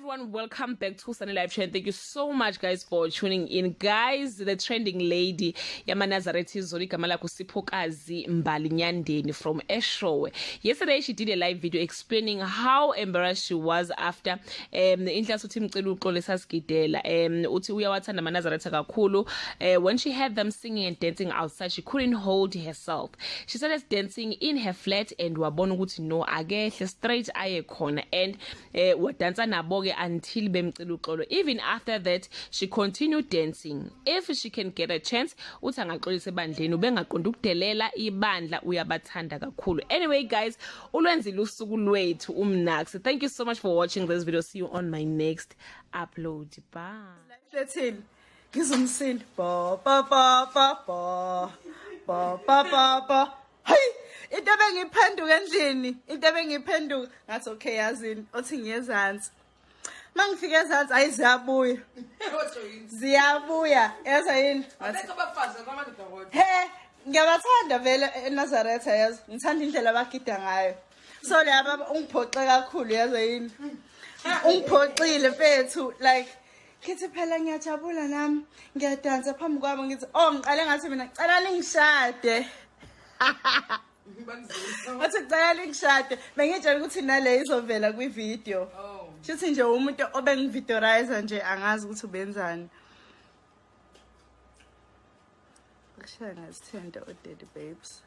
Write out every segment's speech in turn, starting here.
everyone, welcome back to Sunny Live Channel. Thank you so much guys for tuning in. Guys, the trending lady AmaNazaretha igama lakho Siphokazi Mbalinyandeni from Eshowe. Yesterday she did a live video explaining how embarrassed she was after inhla uthi imcela uxolo sasigidela uthi uyawathanda AmaNazaretha kakhulu. When she had them singing and dancing outside, she couldn't hold herself. She started dancing in her flat and wabona ukuthi no akehle straight aye khona and wadansa nabo ke until bemcela uxolo. Even after that she continued dancing. If she can get a chance uthi angaxolisa ebandleni ubengaqonda ukudelela ibandla uyabathanda kakhulu. Anyway guys, ulwenzile usuku lwethu umnax. Thank you so much for watching this video. See you on my next upload. Bye. Lethini ngizumsindi ba ba ba ba ba ba ba ba ba. Hey, into bengiphenduka endlini, into bengiphenduka ngathi okay yazini othi ngiyezansi. Mangifika ezansi ayiziyabuya. Ziyabuya. Yaza yini? Abekho abafazi kwamadoda kodwa. He, ngiyabathanda vele eNazaretha yazi. Ngithanda indlela abagida ngayo. So laba ungiphoxe kakhulu yaza yini? Ungiphoxile mfethu like kithi phela ngiyajabula nami ngiyadansa phambi kwabo ngithi oh ngiqale ngathi mina ngicela ningishade. Wathi ngicela ningishade bengitshela ukuthi nale izovela kwi video. Shithi nje umuntu obengivideorize nje angazi ukuthi ubenzani. Akushaya ngazithanda odaddy babes.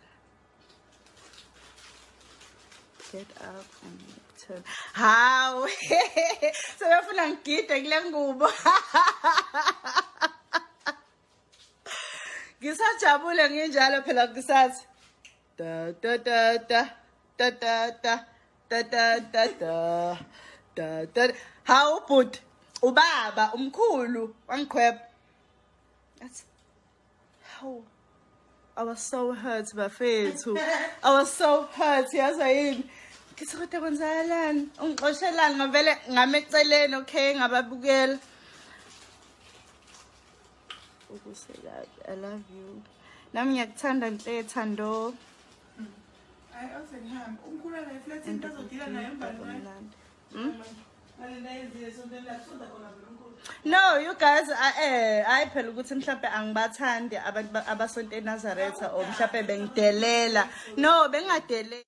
Get up and turn. How? So yafuna ngigide kule ngubo. Ngisajabule nginjalo phela kusathi da da da da da da da da da da da da da. How but ubaba umkhulu wangikhwepha. That's how I was so hurt bafethu. I was so hurt yaza yini. Ngithi kodwa kwenzakalani? Ungixoshelani ngavele ngameceleni okay ngababukela. I love you. Nami ngiyakuthanda nhle Thando. Ay awusengihamba. Umkhulu la flat intazodila naye embalini. No, you guys I phela ukuthi mhlawumbe angibathandi abantu abasonto eNazaretha or mhlawumbe bengidelela. No, bengadelela.